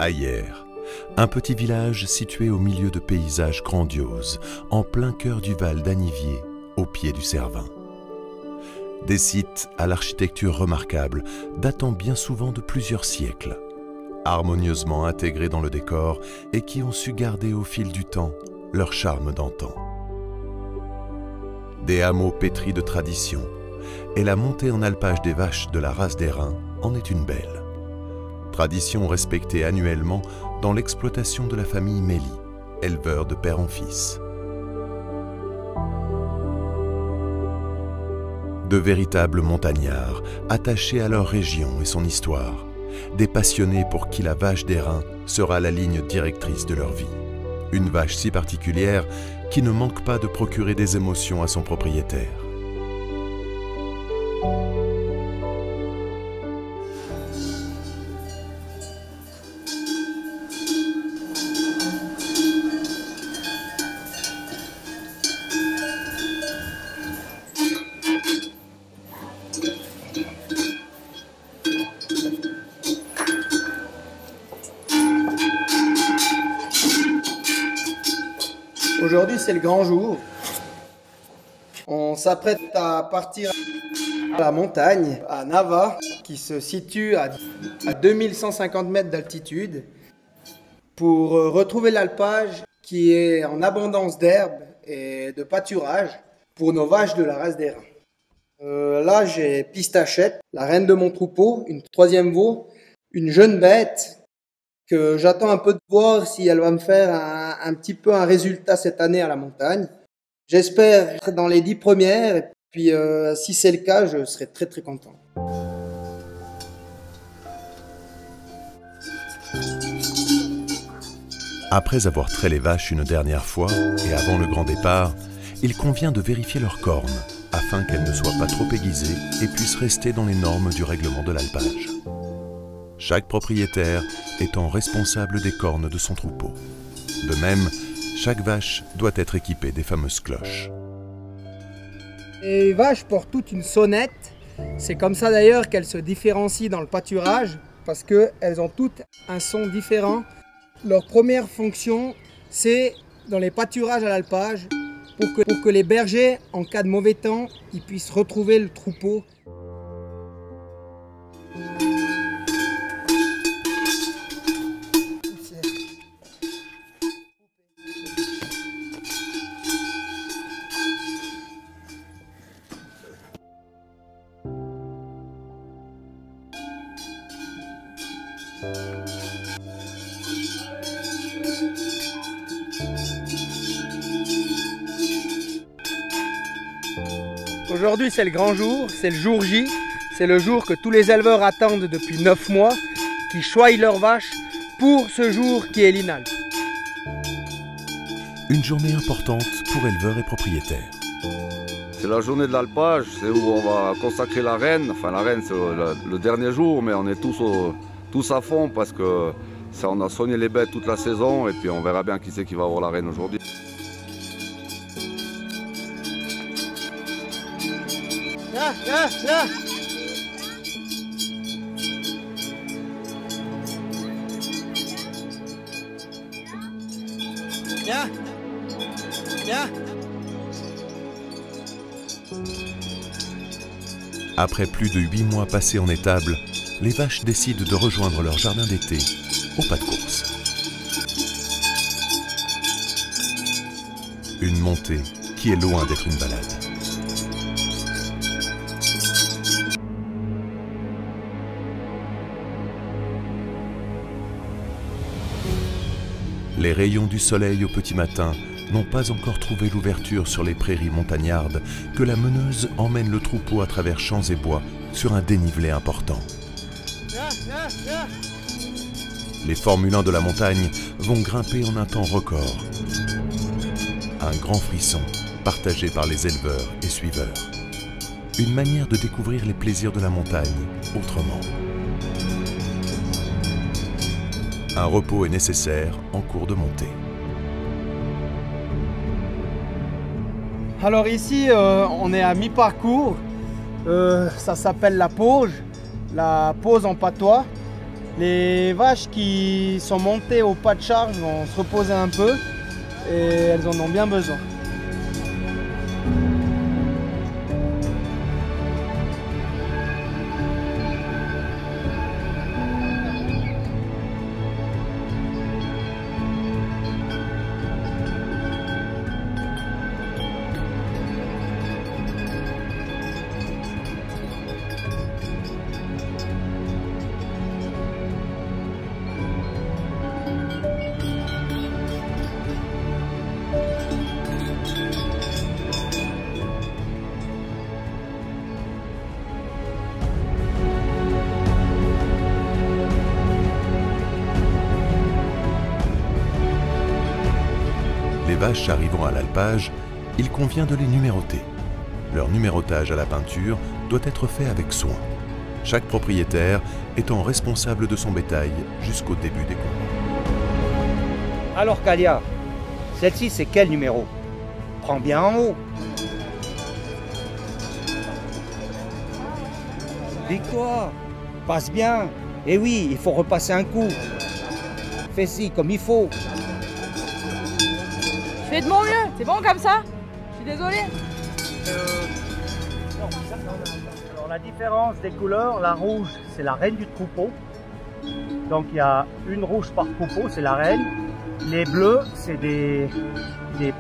Ayères, un petit village situé au milieu de paysages grandioses, en plein cœur du Val d'Anniviers, au pied du Cervin. Des sites à l'architecture remarquable, datant bien souvent de plusieurs siècles, harmonieusement intégrés dans le décor et qui ont su garder au fil du temps leur charme d'antan. Des hameaux pétris de tradition, et la montée en alpage des vaches de la race d'Airain en est une belle. Tradition respectée annuellement dans l'exploitation de la famille Mély, éleveur de père en fils. De véritables montagnards, attachés à leur région et son histoire, des passionnés pour qui la vache d'Airain sera la ligne directrice de leur vie. Une vache si particulière qui ne manque pas de procurer des émotions à son propriétaire. Aujourd'hui, c'est le grand jour. On s'apprête à partir à la montagne, à Nava, qui se situe à 2150 mètres d'altitude, pour retrouver l'alpage qui est en abondance d'herbe et de pâturage pour nos vaches de la race d'Airain. Là, j'ai Pistachette, la reine de mon troupeau, une troisième veau, une jeune bête que j'attends un peu de voir si elle va me faire un petit peu un résultat cette année à la montagne. J'espère être dans les 10 premières, et puis si c'est le cas, je serai très très content. Après avoir trait les vaches une dernière fois et avant le grand départ, il convient de vérifier leurs cornes afin qu'elles ne soient pas trop aiguisées et puissent rester dans les normes du règlement de l'alpage. Chaque propriétaire étant responsable des cornes de son troupeau. De même, chaque vache doit être équipée des fameuses cloches. Les vaches portent toutes une sonnette. C'est comme ça d'ailleurs qu'elles se différencient dans le pâturage, parce qu'elles ont toutes un son différent. Leur première fonction, c'est dans les pâturages à l'alpage, pour que les bergers, en cas de mauvais temps, ils puissent retrouver le troupeau. Aujourd'hui, c'est le grand jour, c'est le jour J. C'est le jour que tous les éleveurs attendent depuis 9 mois, qui choisissent leurs vaches pour ce jour qui est l'Inalp. Une journée importante pour éleveurs et propriétaires. C'est la journée de l'alpage, c'est où on va consacrer la reine. Enfin, la reine, c'est le dernier jour, mais on est tous à fond parce que on a soigné les bêtes toute la saison et puis on verra bien qui c'est qui va avoir la reine aujourd'hui. Là, là, là. Viens. Viens. Après plus de 8 mois passés en étable, les vaches décident de rejoindre leur jardin d'été au pas de course. Une montée qui est loin d'être une balade. Les rayons du soleil au petit matin n'ont pas encore trouvé l'ouverture sur les prairies montagnardes que la meneuse emmène le troupeau à travers champs et bois sur un dénivelé important. Les Formule 1 de la montagne vont grimper en un temps record. Un grand frisson partagé par les éleveurs et suiveurs. Une manière de découvrir les plaisirs de la montagne autrement. Un repos est nécessaire en cours de montée. Alors ici, on est à mi-parcours. Ça s'appelle la pause en patois. Les vaches qui sont montées au pas de charge vont se reposer un peu et elles en ont bien besoin. Les vaches arrivant à l'alpage, il convient de les numéroter. Leur numérotage à la peinture doit être fait avec soin, chaque propriétaire étant responsable de son bétail jusqu'au début des combats. Alors Kalia, celle-ci c'est quel numéro? Prends bien en haut. Victoire, passe bien. Eh oui, il faut repasser un coup. Fais-ci comme il faut. Je fais de mon mieux, c'est bon comme ça? Je suis désolée. Alors la différence des couleurs, la rouge c'est la reine du troupeau. Donc il y a une rouge par troupeau, c'est la reine. Les bleus c'est des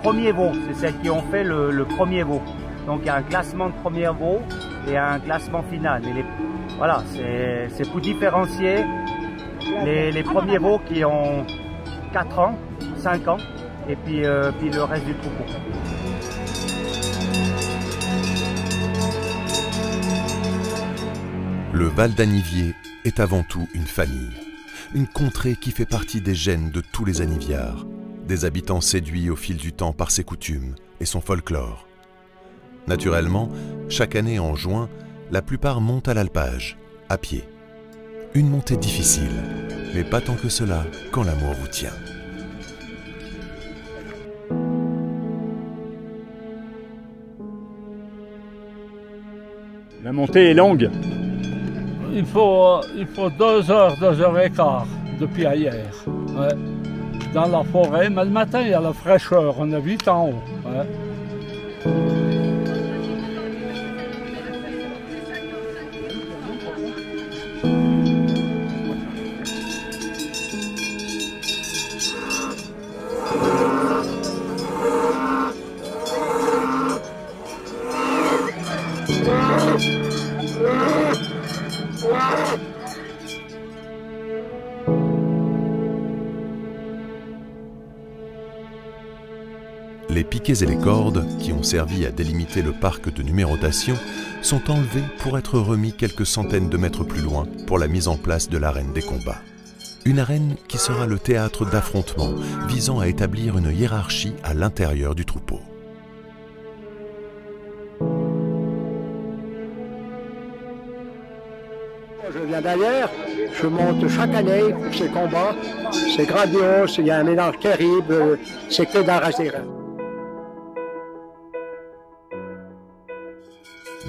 premiers veaux, c'est celles qui ont fait le premier veau. Donc il y a un classement de premier veau et un classement final. Et voilà, c'est pour différencier les premiers veaux qui ont 4 ans, 5 ans. Et puis le reste du troupeau. Le Val d'Aniviers est avant tout une famille, une contrée qui fait partie des gènes de tous les aniviards, des habitants séduits au fil du temps par ses coutumes et son folklore. Naturellement, chaque année en juin, la plupart montent à l'alpage, à pied. Une montée difficile, mais pas tant que cela quand l'amour vous tient. La montée est longue. Il faut 2 heures, 2 heures et quart depuis hier. Ouais. Dans la forêt, mais le matin il y a la fraîcheur, on est vite en haut. Ouais. Les piquets et les cordes, qui ont servi à délimiter le parc de numérotation, sont enlevés pour être remis quelques centaines de mètres plus loin pour la mise en place de l'arène des combats. Une arène qui sera le théâtre d'affrontements visant à établir une hiérarchie à l'intérieur du troupeau. Je viens d'ailleurs, je monte chaque année pour ces combats. C'est grandiose, il y a un mélange terrible, c'est que d'arracher.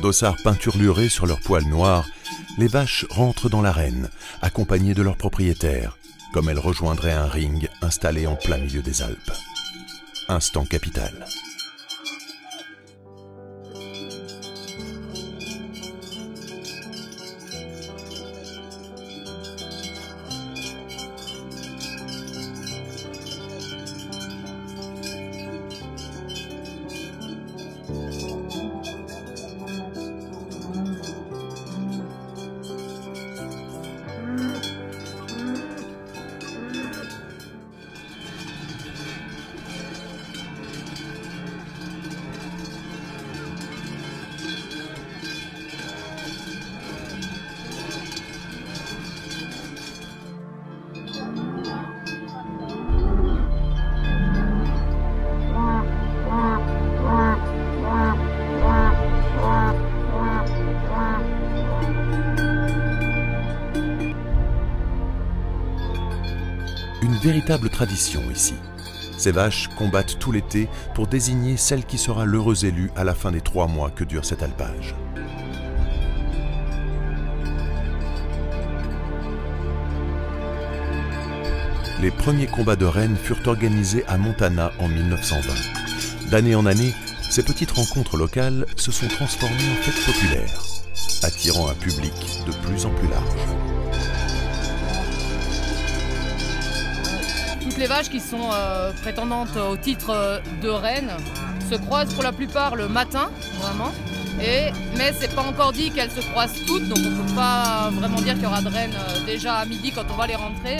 Dossards peinturlurés sur leurs poils noirs, les vaches rentrent dans l'arène, accompagnées de leurs propriétaires, comme elles rejoindraient un ring installé en plein milieu des Alpes. Instant capital. Une véritable tradition ici. Ces vaches combattent tout l'été pour désigner celle qui sera l'heureux élu à la fin des 3 mois que dure cet alpage. les premiers combats de rennes furent organisés à Montana en 1920. D'année en année, ces petites rencontres locales se sont transformées en fêtes populaires, attirant un public de plus en plus large. Toutes les vaches qui sont prétendantes au titre de reine se croisent pour la plupart le matin, vraiment. Mais c'est pas encore dit qu'elles se croisent toutes, donc on ne peut pas vraiment dire qu'il y aura de reines déjà à midi quand on va les rentrer.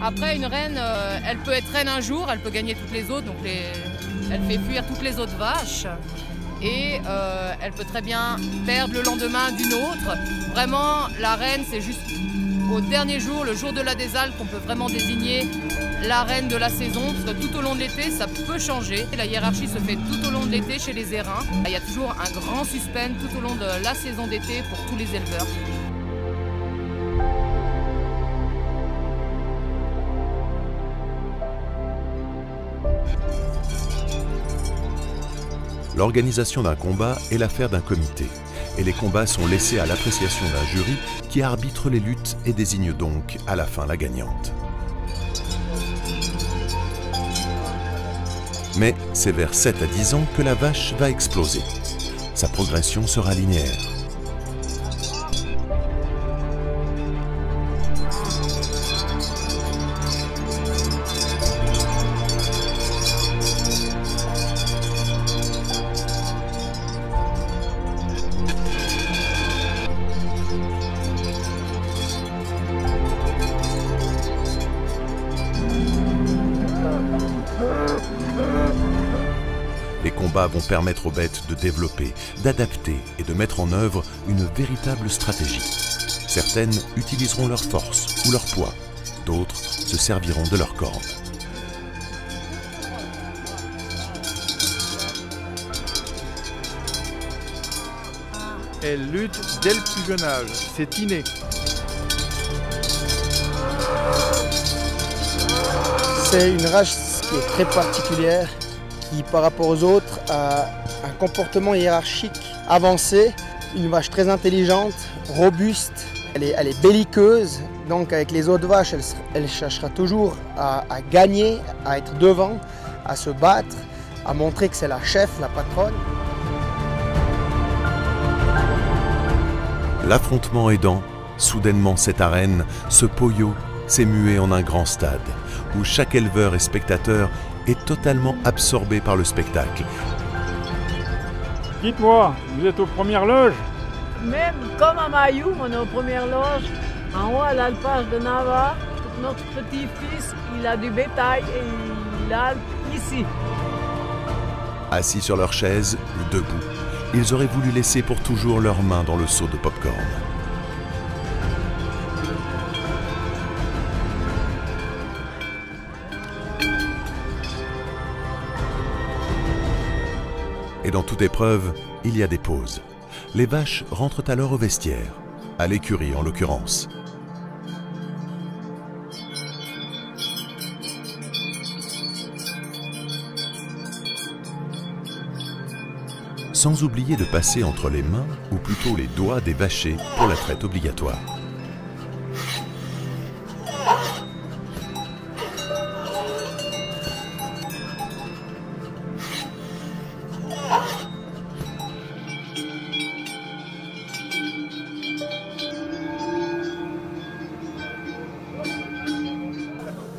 Après, une reine, elle peut être reine un jour, elle peut gagner toutes les autres, donc elle fait fuir toutes les autres vaches. Et elle peut très bien perdre le lendemain d'une autre. Vraiment, la reine, c'est juste au dernier jour, le jour de la désalpes, qu'on peut vraiment désigner la reine de la saison, parce que tout au long de l'été, ça peut changer. La hiérarchie se fait tout au long de l'été chez les airains. Il y a toujours un grand suspense tout au long de la saison d'été pour tous les éleveurs. L'organisation d'un combat est l'affaire d'un comité, et les combats sont laissés à l'appréciation d'un jury qui arbitre les luttes et désigne donc à la fin la gagnante. Mais c'est vers 7 à 10 ans que la vache va exploser. Sa progression sera linéaire. Les combats vont permettre aux bêtes de développer, d'adapter et de mettre en œuvre une véritable stratégie. Certaines utiliseront leur force ou leur poids, d'autres se serviront de leurs cornes. Elle lutte dès le plus jeune âge, c'est inné. C'est une race qui est très particulière, qui par rapport aux autres a un comportement hiérarchique avancé, une vache très intelligente, robuste, elle est belliqueuse, donc avec les autres vaches elle cherchera toujours à gagner, à être devant, à se battre, à montrer que c'est la chef, la patronne. L'affrontement aidant, soudainement cette arène, ce poyo, s'est mué en un grand stade, où chaque éleveur et spectateur est totalement absorbé par le spectacle. Dites-moi, vous êtes aux premières loges? Même comme à Mayou, on est aux premières loges, en haut à l'alpage de Nava. Notre petit-fils, il a du bétail et il a ici. Assis sur leur chaise ou debout, ils auraient voulu laisser pour toujours leurs mains dans le seau de pop-corn. Et dans toute épreuve, il y a des pauses. Les vaches rentrent alors au vestiaire, à l'écurie en l'occurrence. Sans oublier de passer entre les mains, ou plutôt les doigts des vachers pour la traite obligatoire.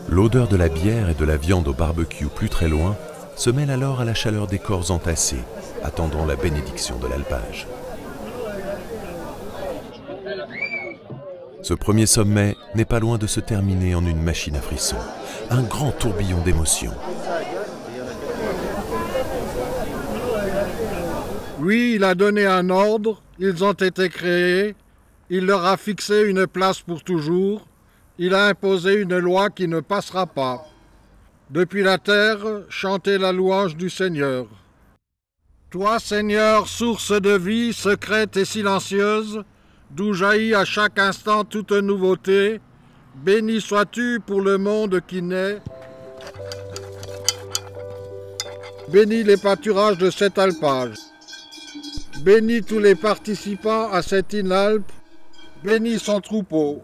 L'odeur de la bière et de la viande au barbecue plus très loin se mêle alors à la chaleur des corps entassés, attendant la bénédiction de l'alpage. Ce premier sommet n'est pas loin de se terminer en une machine à frissons, un grand tourbillon d'émotions. Oui, il a donné un ordre, ils ont été créés, il leur a fixé une place pour toujours, il a imposé une loi qui ne passera pas. Depuis la terre, chantez la louange du Seigneur. Toi, Seigneur, source de vie, secrète et silencieuse, d'où jaillit à chaque instant toute nouveauté, béni sois-tu pour le monde qui naît. Bénis les pâturages de cet alpage. Bénis tous les participants à cette inalpe. Bénis son troupeau.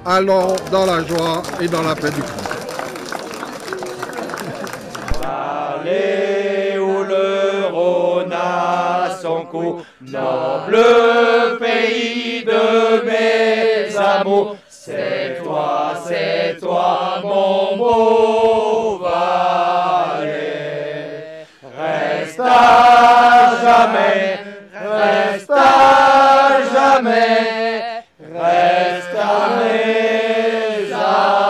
allons dans la joie et dans la paix du Christ. Vallée où le Rhône a son cou, noble pays de mes amours, c'est toi, mon beau valet. Reste à jamais, reste à jamais, reste à mes amours.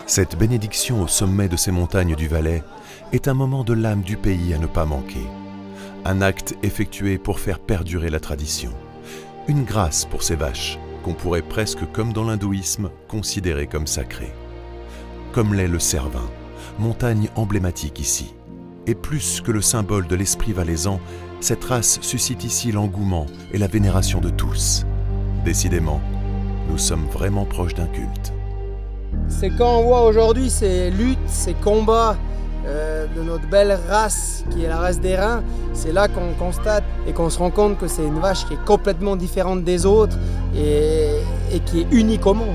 Cette bénédiction au sommet de ces montagnes du Valais est un moment de l'âme du pays à ne pas manquer. Un acte effectué pour faire perdurer la tradition. Une grâce pour ces vaches, qu'on pourrait presque, comme dans l'hindouisme, considérer comme sacrées. Comme l'est le Cervin, montagne emblématique ici. Et plus que le symbole de l'esprit valaisan, cette race suscite ici l'engouement et la vénération de tous. Décidément, nous sommes vraiment proches d'un culte. C'est quand on voit aujourd'hui ces luttes, ces combats de notre belle race qui est la race des reins, c'est là qu'on constate et qu'on se rend compte que c'est une vache qui est complètement différente des autres et qui est unique au monde.